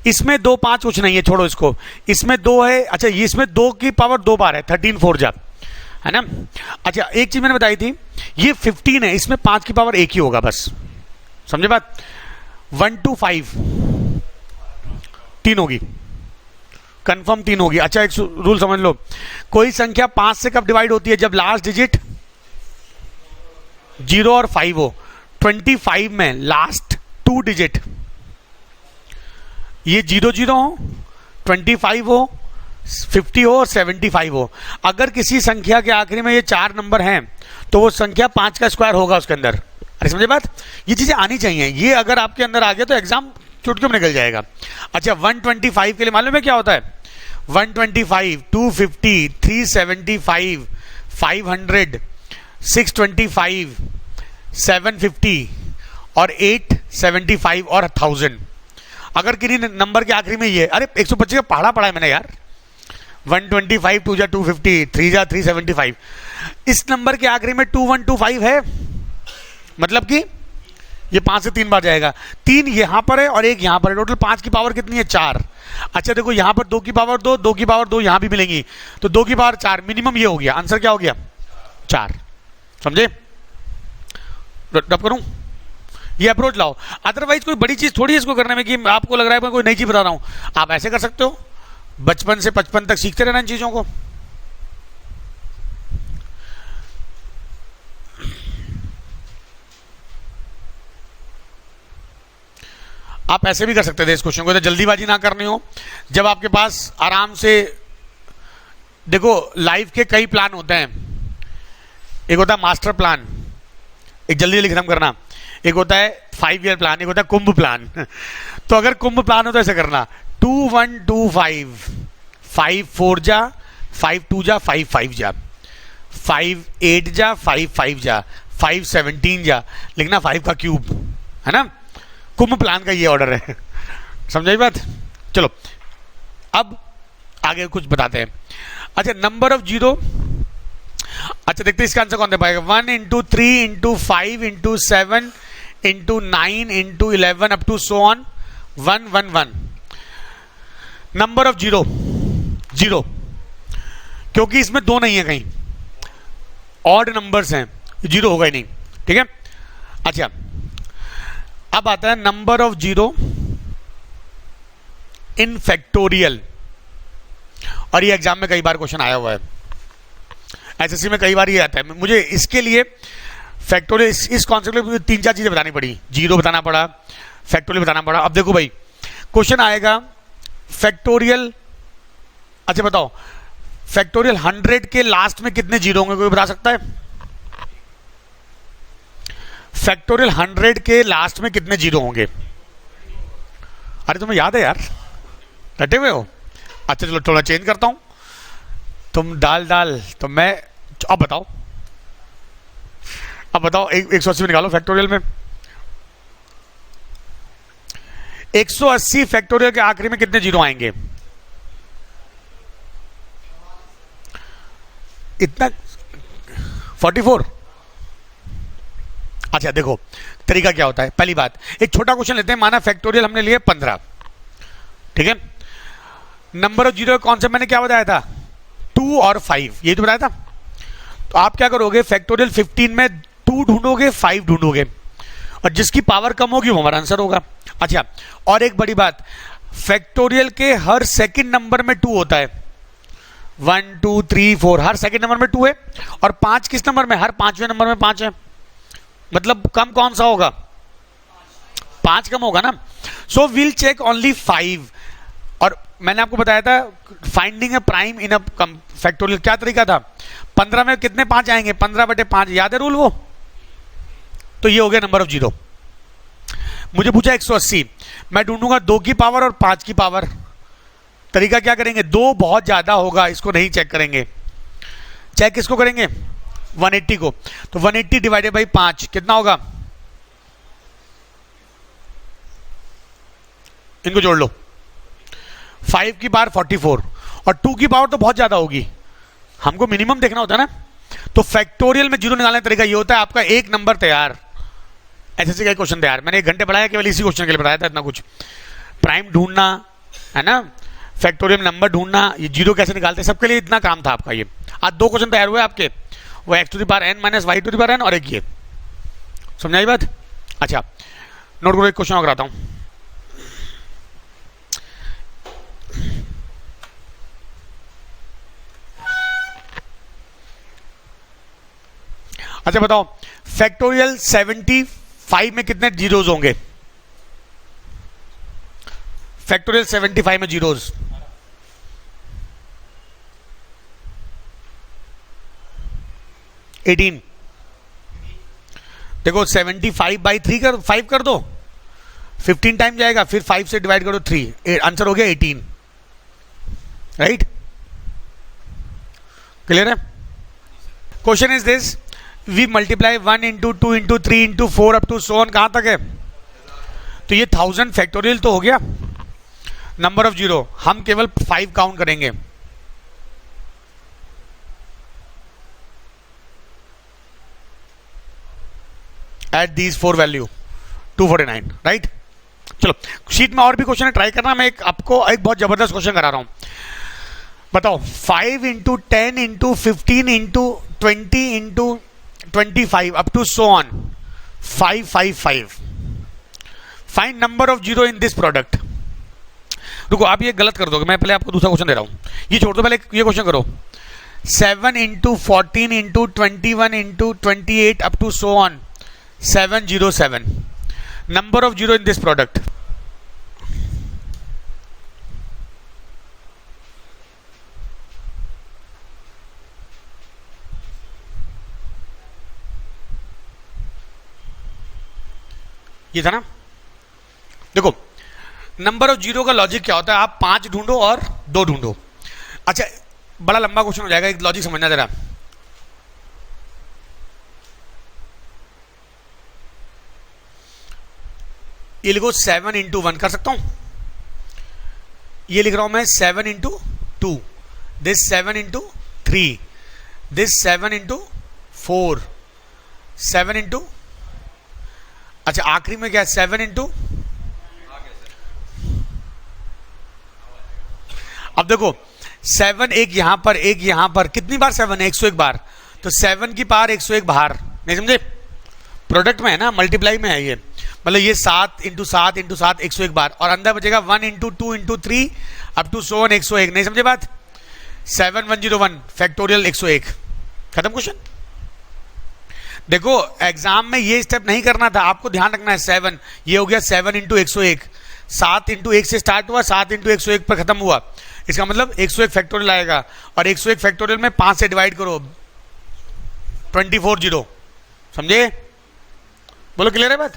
इसमें 2 5 कुछ नहीं है, छोड़ो इसको। इसमें 2 है, अच्छा ये इसमें 2 की पावर 2 बार है, 13 4 जा, है ना। अच्छा एक चीज मैंने बताई थी, ये 15 है, इसमें 5 की पावर 1 ही होगा बस, समझे बात? 1 to 5 3 होगी, कंफर्म 3 होगी। अच्छा एक रूल समझ लो, कोई संख्या 5 से कब डिवाइड होती है? जब लास्ट डिजिट 0 और 5 हो। 25 में लास्ट 2 डिजिट ये 00 हो, 25 हो, 50 हो और 75 हो। अगर किसी संख्या के आखिरी में ये 4 नंबर हैं तो वो संख्या 5 का स्क्वायर होगा उसके अंदर। अरे समझे बात? ये चीजें आनी चाहिए, ये अगर आपके अंदर आ गया तो एग्जाम चुटकियों में निकल जाएगा। अच्छा 125 के लिए मालूम है क्या होता है? 125, 250, 375, 500, 625, 750 और 875 और 1000। अगर किसी नंबर के आखिरी में ये, अरे 125 का पहाड़ा पड़ा है मैंने यार, 125 2 जा 250, 3 जा 375, इस नंबर के आखिरी में 2125 है, मतलब कि ये 5 से 3 बार जाएगा। 3 यहां पर है और 1 यहां पर है, टोटल 5 की पावर कितनी है? 4। अच्छा देखो यहां पर 2 की पावर 2, 2 की पावर 2 यहां भी मिलेंगी, तो 2 की पावर 4, मिनिमम ये हो गया। आंसर क्या हो गया? 4। समझे? रब करूं? ये अप्रोच लाओ, अदरवाइज कोई बड़ी चीज थोड़ी है इसको करने में कि आपको लग रहा है मैं कोई नई चीज बता रहा हूं। आप ऐसे कर सकते हो, बचपन से 55 तक सीखते रहना इन चीजों को। आप ऐसे भी कर सकते थे इस क्वेश्चन को, तो जल्दीबाजी ना करनी हो, जब आपके पास आराम से, देखो लाइफ के कई प्लान होते हैं। एक होता है मास्टर प्लान, एक जल्दी जल्दी खत्म करना, एक होता है 5 ईयर प्लान, एक होता है कुंभ प्लान। तो अगर कुंभ प्लान हो तो ऐसे करना 2125, 5 4 जा, 5 2 जा, 5 5 जा, 5 8 जा, 5 5 जा, 5 17 जा, लिखना 5 का क्यूब, है ना? कुंभ प्लान का ये ऑर्डर है। समझाई बात? चलो अब आगे कुछ बताते हैं। अच्छा नंबर ऑफ जीरो, अच्छा देखते हैं इसका आंसर कौन दे पाएगा। 1 into 3 into 5 into 7 into 9 into 11 up to so on 1 1 1। Number of zero, zero, क्योंकि इसमें 2 नहीं है, कहीं ऑड नंबर्स हैं, जीरो होगा ही नहीं, ठीक है। अच्छा अब आता है number of zero in factorial, और ये एग्जाम में कई बार क्वेश्चन आया हुआ है, एसएससी में कई बार ये आता है। मुझे इसके लिए फैक्टोरियल, इस कॉन्सेप्ट में मुझे 3-4 चीजें बतानी पड़ी, जीरो बताना पड़ा, फैक्टोरियल बताना पड़ा। अब देखो भाई क्वेश्चन आएगा फैक्टोरियल, अच्छा बताओ फैक्टोरियल 100 के लास्ट में कितने जीरो होंगे, कोई बता सकता है? फैक्टोरियल 100 के लास्ट में कितने जीरो होंगे? अरे तुम्हें याद है यार, रटे हुए हो? अच्छा चलो थोड़ा चेंज करता हूं, तुम डाल तो मैं, अब बताओ, अब बताओ 180 में निकालो फैक्टोरियल में। 180 फैक्टोरियल के आखिरी में कितने जीरो आएंगे? इतना 44। अच्छा देखो तरीका क्या होता है, पहली बात एक छोटा क्वेश्चन लेते हैं, माना फैक्टोरियल हमने लिए 15, ठीक है। नंबर ऑफ जीरो कॉन्सेप्ट मैंने क्या बताया था? 2 और 5, ये तो बताया था। तो आप क्या करोगे, फैक्टोरियल 15 में 2 ढूंढोगे, 5 ढूंढोगे, और जिसकी पावर कम होगी वो हमारा आंसर होगा। अच्छा और एक बड़ी बात, फैक्टोरियल के हर सेकंड नंबर में 2 होता है, 1 2 3 4, हर सेकंड नंबर में 2 है, और 5 किस नंबर में? हर 5वें नंबर में 5 है, मतलब कम कौन सा होगा? 5 कम होगा ना। So will check only 5। और मैंने आपको बताया था finding a prime in a factorial क्या तरीका था? 15 में कितने 5 आएंगे? 15/5, याद है रूल वो? तो ये हो गया नंबर ऑफ जीरो। मुझे पूछा 180, मैं ढूंढूंगा 2 की पावर और 5 की पावर। तरीका क्या करेंगे? 2 बहुत ज्यादा होगा, इसको नहीं चेक करेंगे। चेक किसको करेंगे? 180 को। तो 180 डिवाइडेड बाई 5 कितना होगा? इनको जोड़ लो, 5 की पावर 44 और 2 की पावर तो बहुत ज्यादा होगी, हमको मिनिमम देखना होता है ना। तो फैक्टोरियल में जीरो निकालने का तरीका ये होता है, आपका एक नंबर तैयार, एसएससी का क्वेश्चन तैयार। मैंने 1 घंटे पढ़ाया केवल इसी क्वेश्चन के लिए बताया था, इतना कुछ प्राइम ढूंढना है ना, फैक्टोरियल में नंबर ढूंढना, ये जीरो कैसे निकालते हैं, सबके लिए इतना काम था आपका। ये आज 2 क्वेश्चन तैयार हुए आपके, वो x⁴ n - y⁴ और एक ये, समझाई बात? अच्छा नोट करो, एक क्वेश्चन और कराता हूं। अच्छा बताओ, फैक्टोरियल 75 में कितने जीरोज होंगे? फैक्टोरियल 75 में जीरोज, एटीन। देखो 75/3 कर 5 कर दो, 15 टाइम जाएगा, फिर 5 से डिवाइड करो 3, आंसर हो गया 18। राइट, क्लियर है? Question is this, we multiply 1 into 2 into 3 into 4 up to so on, कहां तक है? तो ये 1000 फैक्टोरियल तो हो गया। नंबर ऑफ जीरो हम केवल 5 काउंट करेंगे। At these 4 value 249, right. चलो शीट में और भी क्वेश्चन ट्राई करना, मैं आपको एक बहुत जबरदस्त क्वेश्चन करा रहा हूं। बताओ 5 into 10 into 15 into 20 into 25 up to so on 555, find number of zero in this product. रुको, आप ये गलत कर दोगे, मैं पहले आपको दूसरा क्वेश्चन दे रहा हूं, ये छोड़ दो, पहले ये क्वेश्चन करो। 7 into 14 into 21 into 28 up to so on 707, number of zero in this product. ये था ना। देखो नंबर ऑफ जीरो का लॉजिक क्या होता है, आप 5 ढूंढो और 2 ढूंढो। अच्छा बड़ा लंबा क्वेश्चन हो जाएगा, एक लॉजिक समझना जरा। ये लिखो 7 इंटू 1 कर सकता हूं, ये लिख रहा हूं मैं 7 into 2, this 7 into 3, this 7 into 4, 7 into, अच्छा आखिरी में क्या 7 इंटू। अब देखो 7 एक यहां पर, एक यहां पर, कितनी बार 7 है? 101 बार, तो 7 की पावर 101 बाहर, नहीं समझे? प्रोडक्ट में है ना, मल्टीप्लाई में है ये, मतलब ये 7 इंटू 7 इंटू 7 101 बार, और अंदर बचेगा 1 इंटू 2 इंटू 3 अप टू सो 101, नहीं समझे बात? 7101 फैक्टोरियल 101, खत्म क्वेश्चन। देखो एग्जाम में ये स्टेप नहीं करना था, आपको ध्यान रखना है। 7 ये हो गया 7 इंटू 101, 7 इंटू 1 से स्टार्ट हुआ, 7 इंटू 101 पर खत्म हुआ, इसका मतलब 101 फैक्टोरियल आएगा, और 101 फैक्टोरियल में 5 से डिवाइड करो 24 जीरो, समझे? बोलो क्लियर है बात?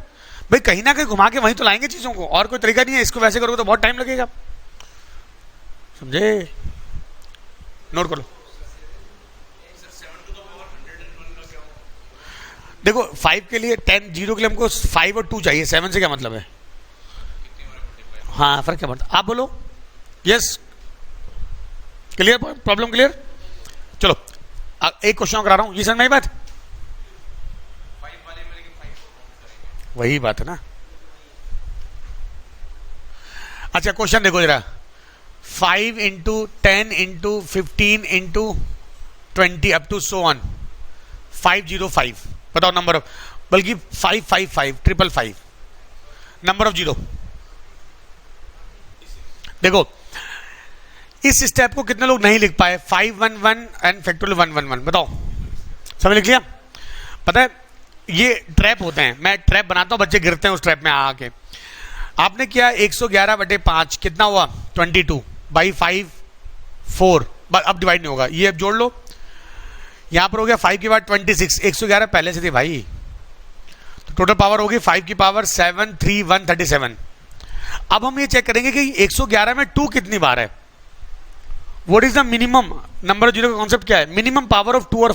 भाई कहीं ना कहीं घुमा के वहीं तो लाएंगे चीजों को, और कोई तरीका नहीं है। इसको वैसे करोगे तो बहुत टाइम लगेगा, समझे? नोट करो। देखो 5 के लिए 10 जीरो के लिए हमको 5 और 2 चाहिए, 7 से क्या मतलब है? हाँ फर्क क्या पड़ता, आप बोलो। Yes clear, problem clear. चलो एक क्वेश्चन करा रहा हूं, ये समझ में आई बात? वही बात है ना। अच्छा क्वेश्चन देखो जरा, 5 into 10 into 15 into 20 up to so on 505, बताओ नंबर ऑफ, बल्कि 555 555, नंबर ऑफ जीरो। देखो इस स्टेप को कितने लोग नहीं लिख पाए? 511 एंड फैक्टोरियल 111, बताओ सब लिख लिया? पता है ये ट्रैप होते हैं, मैं ट्रैप बनाता हूं, बच्चे गिरते हैं उस ट्रैप में आके। आपने किया 111/5 कितना हुआ? 22 बाई 5 4, अब डिवाइड नहीं होगा, ये अब जोड़ लो, यहां पर हो गया 5 के बाद 26, 111 पहले से थी भाई, तो टोटल पावर होगी 5 की पावर 7 3 137। अब हम ये चेक करेंगे कि 111 में 2 कितनी बार है। What is the minimum number of zero का कॉन्सेप्ट क्या है? मिनिमम पावर ऑफ 2 और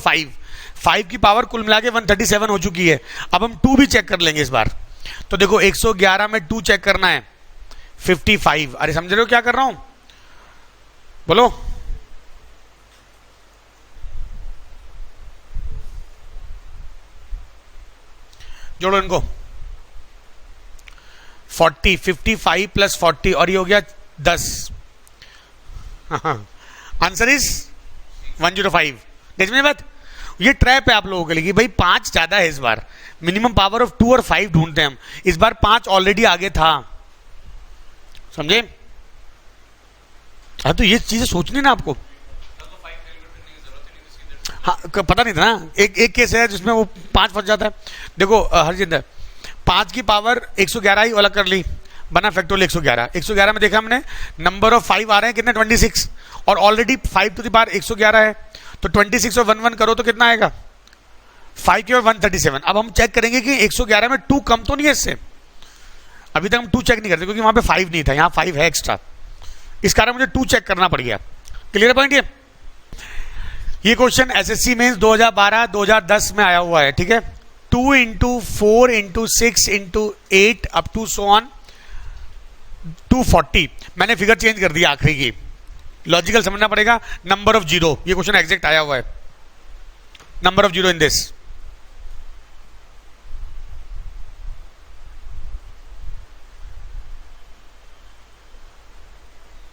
5 की पावर कुल मिला के 137 हो चुकी है। अब हम 2 भी चेक कर लेंगे इस बार। तो देखो 111 में 2 चेक करना है 55। अरे समझ रहे हो क्या कर रहा हूं? बोलो जोड़ो इनको, 40 55 प्लस 40 और ये हो गया 10। Answer is 105। देखिए बात, ये ट्रैप है आप लोगों के लिए कि भाई 5 ज्यादा है इस बार, मिनिमम पावर ऑफ 2 और 5 ढूंढते हैं हम, इस बार 5 ऑलरेडी आगे था, समझे? हाँ, तो ये चीजें सोचनी ना आपको। हाँ, पता नहीं था ना, एक केस है जिसमें वो 5 फंस जाता है। देखो हरजिंदर, 5 की पावर 111 ही अलग कर ली, बना फैक्टोरियल 111। 111 में देखा हमने नंबर ऑफ 5 आ रहे हैं कितने, 26, और ऑलरेडी 5 टू द पावर 111 है, तो 26 और 1 1 करो तो कितना आएगा, 5 की और 137। अब हम चेक करेंगे कि 111 में 2 कम तो नहीं है इससे, अभी तक हम 2 चेक नहीं करते क्योंकि वहां पे 5 नहीं था, यहाँ 5 है एक्स्ट्रा, इस कारण मुझे 2 चेक करना पड़ गया। क्लियर पॉइंट ये क्वेश्चन एसएससी मेंस 2012-2010 में आया हुआ है, ठीक है। 2 into 4 into 6 into 8 up to so on 240। मैंने फिगर चेंज कर दिया आखिरी की, लॉजिकल समझना पड़ेगा। नंबर ऑफ जीरो, ये क्वेश्चन एग्जैक्ट आया हुआ है, number of zero in this.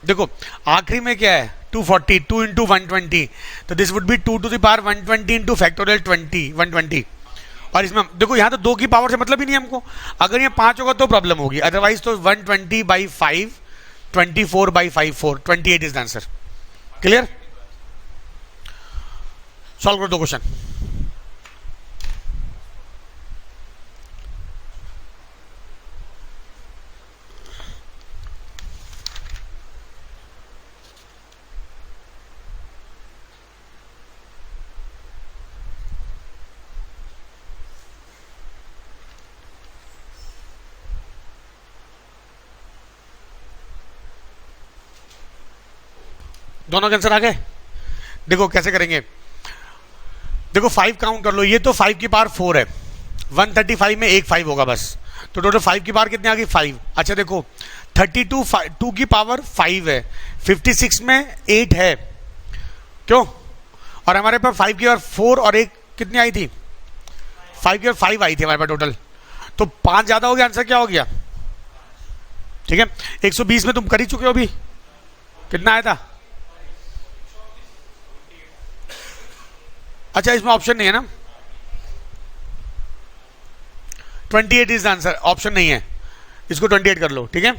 देखो आखिरी में क्या है, 240, 2 इंटू 120, तो this would be 2 to the power 120 into factorial 120। और इसमें देखो यहाँ तो 2 की पावर से मतलब ही नहीं हमको, अगर ये 5 होगा तो प्रॉब्लम होगी, अदरवाइज तो 120 by 5, 24 by 5, 4, 28 is the answer. Clear? Solve करो दो क्वेश्चन। दोनों के आंसर आ गए। देखो कैसे करेंगे, देखो 5 काउंट कर लो, ये तो 5 की पावर 4 है, 135 में एक 5 होगा बस, तो टोटल 5 की पावर कितनी आ गई, 5। अच्छा देखो 32 2 की पावर 5 है, 56 में 8 है, क्यों? और हमारे पास 5 की पावर 4 और एक कितनी आई थी, 5 की पावर 5 आई थी हमारे पास टोटल, तो 5 ज्यादा हो गया, आंसर क्या हो गया, ठीक है। 120 में तुम कर ही चुके हो अभी, कितना आया था? अच्छा इसमें ऑप्शन नहीं है ना, 28 इज आंसर, ऑप्शन नहीं है, इसको 28 कर लो, ठीक है।